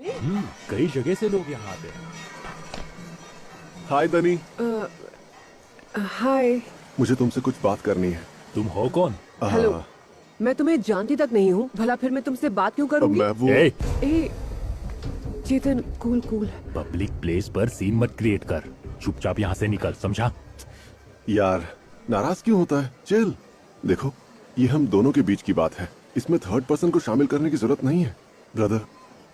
कई जगह से लोग यहाँ आते हैं। हाय दनी, हाय। मुझे तुमसे कुछ बात करनी है। तुम हो कौन? हेलो, मैं तुम्हें जानती तक नहीं हूँ, भला फिर मैं तुमसे बात क्यों करूंगी? मैं वो ए, ए, चेतन, कूल कूल। पब्लिक प्लेस पर सीन मत क्रिएट कर, चुपचाप यहाँ से निकल, समझा? यार नाराज क्यों होता है? चिल। देखो, ये हम दोनों के बीच की बात है, इसमें थर्ड पर्सन को शामिल करने की जरूरत नहीं है। Brother,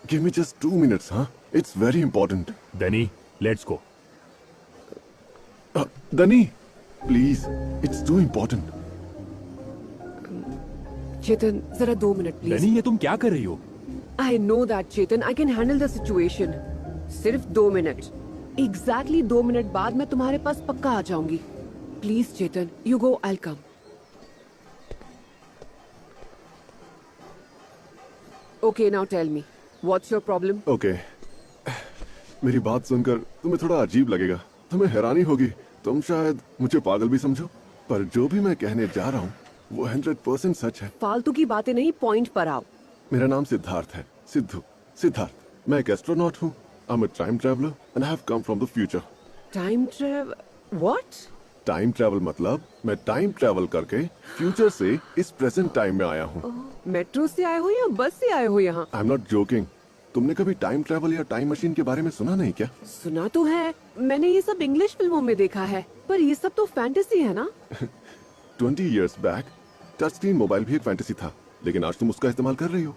give me just 2 minutes. हाँ, इट्स वेरी इंपॉर्टेंट। दनी, लेट्स गो। दनी प्लीज, इट्स टू इम्पोर्टेंट। चेतन, जरा 2 मिनट प्लीज। दनी, ये तुम क्या कर रही हो? I know that Chetan, I can handle the situation. सिर्फ 2 मिनट, एग्जैक्टली 2 मिनट बाद मैं तुम्हारे पास पक्का आ जाऊंगी। Please Chetan, you go, I will come. Okay, now tell me, what's your problem? Okay, मेरी बात सुनकर तुम्हें थोड़ा अजीब लगेगा, तुम्हें हैरानी होगी, तुम शायद मुझे पागल भी समझो, पर जो भी मैं कहने जा रहा हूँ वो 100% सच है। फालतू की बातें नहीं, पॉइंट पर आओ। मेरा नाम सिद्धार्थ है, सिद्धार्थ। मैं एक एस्ट्रोनॉट हूँ। I am a time traveller and I have come from the future. Time travel? What? Time travel मतलब मैं टाइम ट्रैवल करके फ्यूचर से इस प्रेजेंट टाइम में आया हूँ। मेट्रो से आए हो या बस से आए हो यहाँ? I am not joking. तुमने कभी टाइम ट्रैवल या टाइम मशीन के बारे में सुना नहीं क्या? सुना तो है, मैंने ये सब इंग्लिश फिल्मों में देखा है, पर ये सब तो फैंटेसी है ना? 20 years back touch screen mobile भी एक फैंटेसी था, लेकिन आज तुम उसका इस्तेमाल कर रही हो।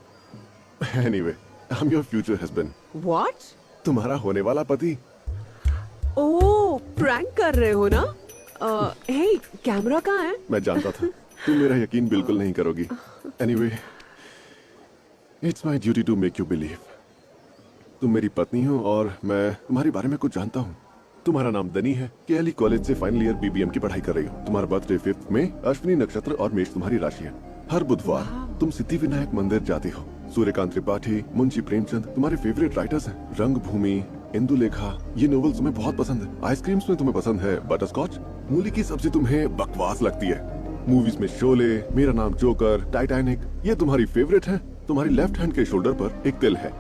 Anyway, I am your future husband. What? तुम्हारा होने वाला पति। ओह, प्रैंक कर रहे हो ना? हे, कैमरा कहाँ है? मैं जानता था तुम मेरा यकीन बिल्कुल नहीं करोगी। Anyway, it's my duty to make you believe. तुम मेरी पत्नी हो और मैं तुम्हारे बारे में कुछ जानता हूँ। तुम्हारा नाम दनी है, केएलई कॉलेज से फाइनल ईयर बीबीएम की पढ़ाई कर रही हो। तुम्हारा बर्थडे 5 में, अश्विनी नक्षत्र और मेष तुम्हारी राशि है। हर बुधवार तुम सिद्धि विनायक मंदिर जाती हो। सूर्यकांत त्रिपाठी, मुंशी प्रेमचंद तुम्हारे फेवरेट राइटर्स हैं। रंगभूमि, इंदुलेखा, ये नॉवेल्स तुम्हें बहुत पसंद है। आइसक्रीम्स में तुम्हें पसंद है बटरस्कॉच। मूली की सब्जी तुम्हें बकवास लगती है। मूवीज में शोले, मेरा नाम जोकर, टाइटैनिक, ये तुम्हारी फेवरेट है। तुम्हारी लेफ्ट हैंड के शोल्डर पर एक तिल है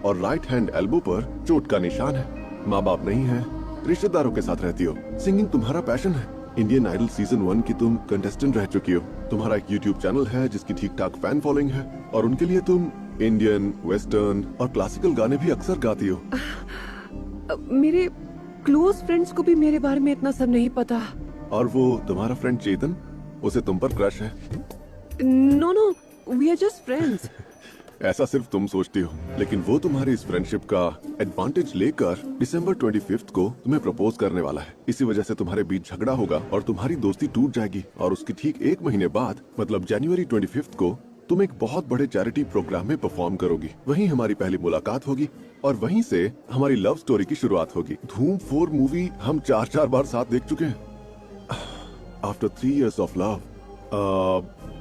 और राइट हैंड एल्बो पर चोट का निशान है। माँ बाप नहीं है, रिश्तेदारों के साथ रहती हो। सिंगिंग तुम्हारा पैशन है। इंडियन आइडल सीजन 1 की तुम कंटेस्टेंट रह चुकी हो। तुम्हारा एक यूट्यूब चैनल है जिसकी ठीक ठाक फैन फॉलोइंग है और उनके लिए तुम इंडियन, वेस्टर्न और क्लासिकल गाने भी अक्सर गाती हो। मेरे क्लोज फ्रेंड्स को भी मेरे बारे में इतना सब नहीं पता। और वो तुम्हारा फ्रेंड चेतन, उसे तुम पर क्रश है। No no, we are just friends. ऐसा सिर्फ तुम सोचती हो, लेकिन वो तुम्हारी इस फ्रेंडशिप का एडवांटेज लेकर दिसंबर 25 को तुम्हें प्रपोज करने वाला है। इसी वजह से तुम्हारे बीच झगड़ा होगा और तुम्हारी दोस्ती टूट जाएगी और उसकी ठीक 1 महीने बाद मतलब जनवरी 25 को तुम एक बहुत बड़े चैरिटी प्रोग्राम में परफॉर्म करोगी। वहीं हमारी पहली मुलाकात होगी और वहीं से हमारी लव स्टोरी की शुरुआत होगी। धूम 4 मूवी हम 4 बार साथ देख चुके हैं। आफ्टर 3 years ऑफ लव,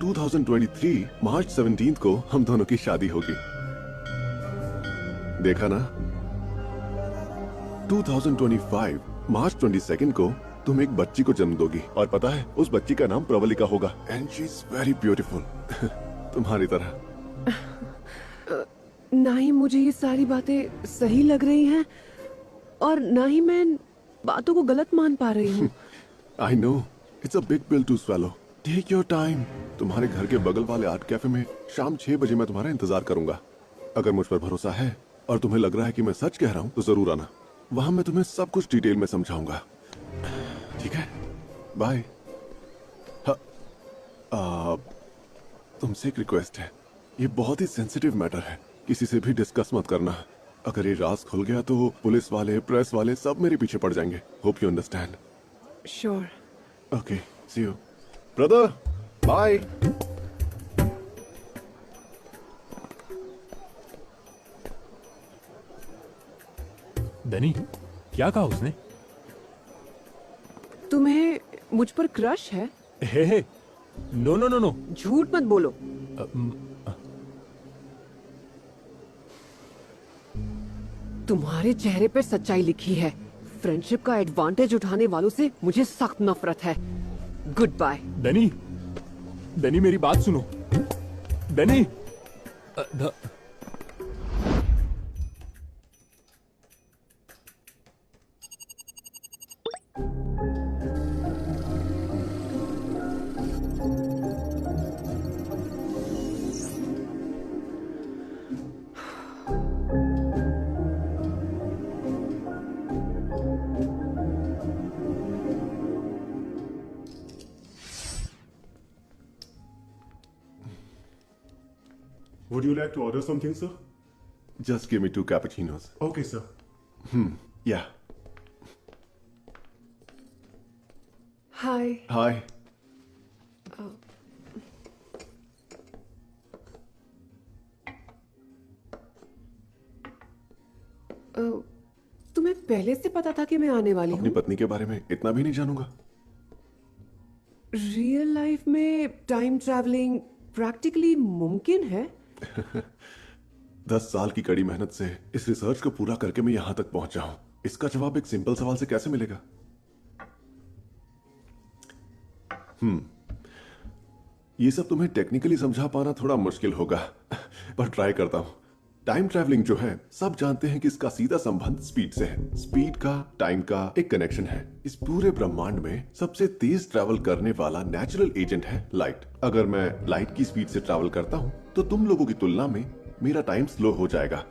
2023 मार्च 17 को हम दोनों की शादी होगी। देखा ना? 2025 मार्च 22 को तुम एक बच्ची को जन्म दोगी और पता है उस बच्ची का नाम प्रवलिका होगा। And she is very beautiful. तुम्हारी तरह। ना ही मुझे ये सारी बातें सही लग रही हैं और ना ही मैं इन बातों को गलत मान पा रही हूँ। I know, it's a big pill to swallow. Take your time. तुम्हारे घर के बगल वाले आर्ट कैफे में शाम 6 बजे मैं तुम्हारा इंतजार करूंगा। अगर मुझ पर भरोसा है और तुम्हें लग रहा है कि मैं सच कह रहा हूँ तो जरूर आना। वहां मैं तुम्हें सब कुछ डिटेल में समझाऊंगा। ठीक है? बाय। तुमसे एक रिक्वेस्ट है, ये बहुत ही सेंसिटिव मैटर है, किसी से भी डिस्कस मत करना। अगर ये राज खुल गया तो पुलिस वाले, प्रेस वाले सब मेरे पीछे पड़ जाएंगे। Hope you understand. Sure. Okay, see you brother. Bye. Dani, क्या कहा उसने? तुम्हें मुझ पर क्रश है? Hey, no no no no. झूठ मत बोलो। तुम्हारे चेहरे पर सच्चाई लिखी है। फ्रेंडशिप का एडवांटेज उठाने वालों से मुझे सख्त नफरत है। Goodbye. दनी, दनी मेरी बात सुनो। दनी। Would you like to order something, sir? Just give me 2 cappuccinos. Okay, sir. Yeah. Hi. Hi. तुम्हें पहले से पता था कि मैं आने वाली अपनी हूँ? पत्नी के बारे में इतना भी नहीं जानूंगा। रियल लाइफ में टाइम ट्रैवलिंग प्रैक्टिकली मुमकिन है? 10 साल की कड़ी मेहनत से इस रिसर्च को पूरा करके मैं यहां तक पहुंचा हूं। इसका जवाब एक सिंपल सवाल से कैसे मिलेगा? ये सब तुम्हें टेक्निकली समझा पाना थोड़ा मुश्किल होगा, पर ट्राई करता हूं। टाइम ट्रैवलिंग जो है, सब जानते हैं कि इसका सीधा संबंध स्पीड से है। स्पीड का टाइम का एक कनेक्शन है। इस पूरे ब्रह्मांड में सबसे तेज ट्रैवल करने वाला नेचुरल एजेंट है लाइट। अगर मैं लाइट की स्पीड से ट्रैवल करता हूं, तो तुम लोगों की तुलना में मेरा टाइम स्लो हो जाएगा।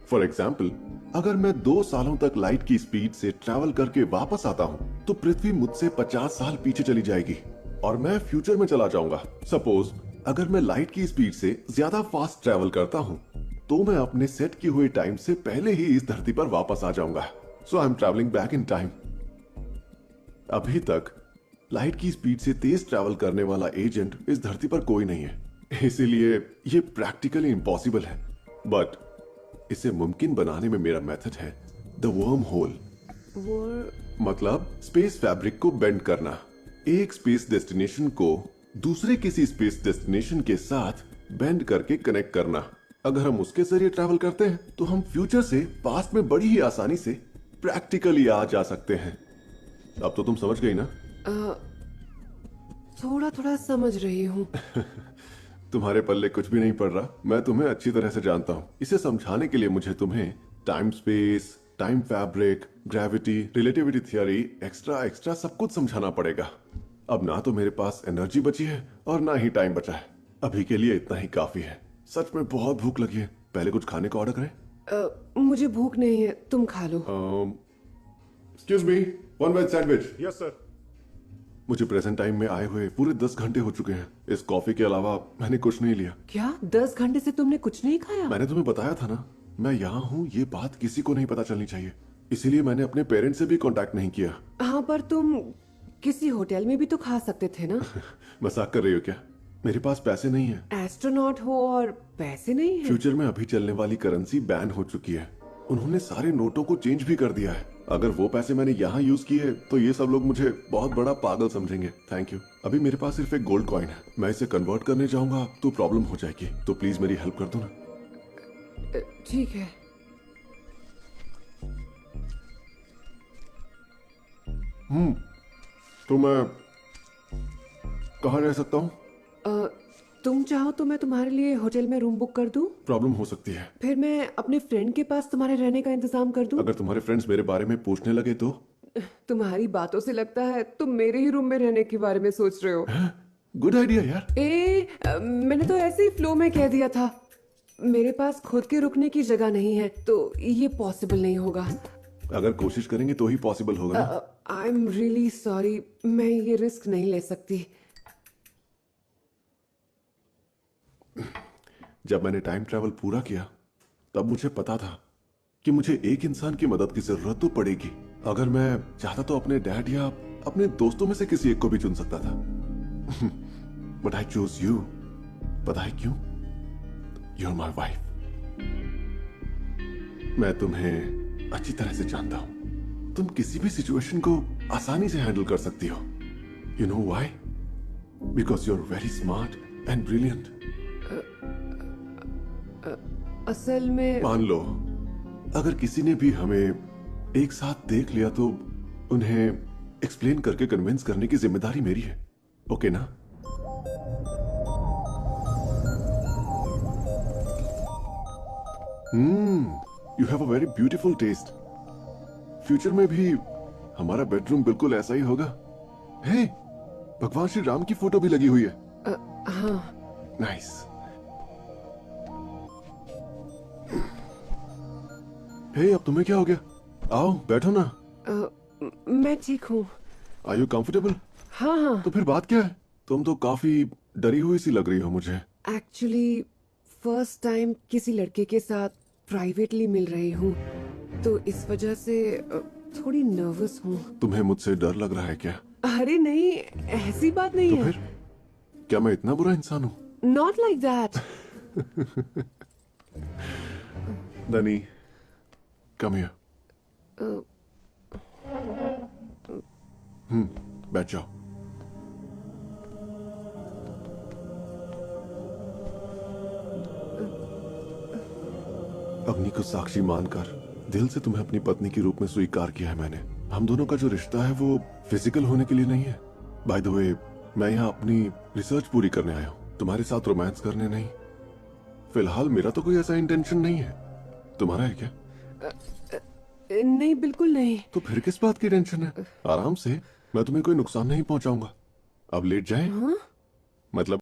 फॉर एग्जाम्पल, अगर मैं 2 सालों तक लाइट की स्पीड से ट्रैवल करके वापस आता हूं, तो पृथ्वी मुझसे 50 साल पीछे चली जाएगी और मैं फ्यूचर में चला जाऊंगा। सपोज अगर मैं लाइट की स्पीड से ज्यादा फास्ट ट्रैवल करता हूं, तो मैं अपने सेट किए हुए टाइम से पहले ही इस धरती पर वापस आ जाऊंगा। So I am travelling back in time. अभी तक लाइट की स्पीड से तेज ट्रैवल करने वाला एजेंट इस धरती पर कोई नहीं है, इसीलिए ये प्रैक्टिकली इम्पॉसिबल है। बट इसे मुमकिन बनाने में मेरा मेथड है द वर्म होल। मतलब स्पेस फैब्रिक को बेंड करना, एक स्पेस डेस्टिनेशन को दूसरे किसी स्पेस डेस्टिनेशन के साथ बेंड करके कनेक्ट करना। अगर हम उसके जरिए ट्रैवल करते हैं, तो हम फ्यूचर से पास्ट में बड़ी ही आसानी से प्रैक्टिकली आ जा सकते हैं। अब तो तुम समझ गई ना? थोड़ा थोड़ा समझ रही हूँ। तुम्हारे पल्ले कुछ भी नहीं पड़ रहा। मैं तुम्हें अच्छी तरह से जानता हूँ। इसे समझाने के लिए मुझे तुम्हें time space, time fabric, gravity, relativity theory, extra सब कुछ समझाना पड़ेगा। अब ना तो मेरे पास एनर्जी बची है और ना ही टाइम बचा है। अभी के लिए इतना ही काफी है। सच में बहुत भूख लगी है। पहले कुछ खाने का ऑर्डर करें? मुझे भूख नहीं है, तुम खा लो। Excuse me, 1 veg sandwich. Yes, sir. मुझे प्रेजेंट टाइम में आए हुए पूरे 10 घंटे हो चुके हैं। इस कॉफी के अलावा मैंने कुछ नहीं लिया। क्या 10 घंटे से तुमने कुछ नहीं खाया? मैंने तुम्हें बताया था ना, मैं यहाँ हूँ, ये बात किसी को नहीं पता चलनी चाहिए। इसीलिए मैंने अपने पेरेंट्स से भी कांटेक्ट नहीं किया। हाँ, पर तुम किसी होटल में भी तो खा सकते थे ना? मजाक कर रही हो क्या? मेरे पास पैसे नहीं है। एस्ट्रोनॉट हो और पैसे नहीं है? फ्यूचर में अभी चलने वाली करेंसी बैन हो चुकी है। उन्होंने सारे नोटों को चेंज भी कर दिया है। अगर वो पैसे मैंने यहाँ यूज किए, तो ये सब लोग मुझे बहुत बड़ा पागल समझेंगे। Thank you. अभी मेरे पास सिर्फ एक गोल्ड कॉइन है। मैं इसे कन्वर्ट करने जाऊंगा तो प्रॉब्लम हो जाएगी। तो प्लीज मेरी हेल्प कर दो ना। ठीक है। तो मैं कहाँ रह सकता हूँ? तुम चाहो तो मैं तुम्हारे लिए होटल में रूम बुक कर दूं? प्रॉब्लम हो सकती है। फिर मैं अपने फ्रेंड के पास तुम्हारे रहने का इंतजाम कर दूं? अगर तुम्हारे फ्रेंड्स मेरे बारे में पूछने लगे तो? तुम्हारी बातों से लगता है तुम मेरे ही रूम में रहने के बारे में सोच रहे हो। गुड आइडिया यार। मैंने तो ऐसे ही फ्लो में कह दिया था। मेरे पास खुद के रुकने की जगह नहीं है, तो ये पॉसिबल नहीं होगा। अगर कोशिश करेंगे तो ही पॉसिबल होगा ना। आई एम रियली सॉरी, मैं ये रिस्क नहीं ले सकती। जब मैंने टाइम ट्रैवल पूरा किया, तब मुझे पता था कि मुझे एक इंसान की मदद की जरूरत तो पड़ेगी। अगर मैं चाहता तो अपने डैड या अपने दोस्तों में से किसी एक को भी चुन सकता था। But I choose you. पता है क्यों? You are my wife. मैं तुम्हें अच्छी तरह से जानता हूं। तुम किसी भी सिचुएशन को आसानी से हैंडल कर सकती हो। You know why? Because you are very smart and brilliant. असल में मान लो, अगर किसी ने भी हमें एक साथ देख लिया, तो उन्हें एक्सप्लेन करके कन्विंस करने की जिम्मेदारी मेरी है। ओके ना? You have a very beautiful taste. Future में भी हमारा बेडरूम बिल्कुल ऐसा ही होगा। हे, भगवान श्री राम की फोटो भी लगी हुई है। हाँ। नाइस। हे, अब तुम्हें क्या हो गया? आओ बैठो ना। मैं ठीक हूँ। Are you comfortable? हाँ हाँ। तो फिर बात क्या है? तुम तो काफी डरी हुई सी लग रही हो मुझे। एक्चुअली फर्स्ट टाइम किसी लड़के के साथ प्राइवेटली मिल रही हूँ, तो इस वजह से थोड़ी नर्वस हूँ। तुम्हें मुझसे डर लग रहा है क्या? अरे नहीं, ऐसी बात नहीं तो है। फिर क्या मैं इतना बुरा इंसान हूँ? Not like that. दनी, कम हियर। बैठ जाओ। अग्नि को साक्षी मानकर दिल से तुम्हें अपनी पत्नी के रूप में स्वीकार किया है मैंने। हम दोनों का जो रिश्ता है वो फिजिकल होने के लिए नहीं है। बाय द वे, मैं यहाँ अपनी रिसर्च पूरी करने आया हूँ, तुम्हारे साथ रोमांस करने नहीं। फिलहाल मेरा तो कोई ऐसा इंटेंशन नहीं है। तुम्हारा है क्या? नहीं, बिल्कुल नहीं। तो फिर किस बात की टेंशन है? आराम से, मैं तुम्हें कोई नुकसान नहीं पहुंचाऊंगा। अब लेट जाए। मतलब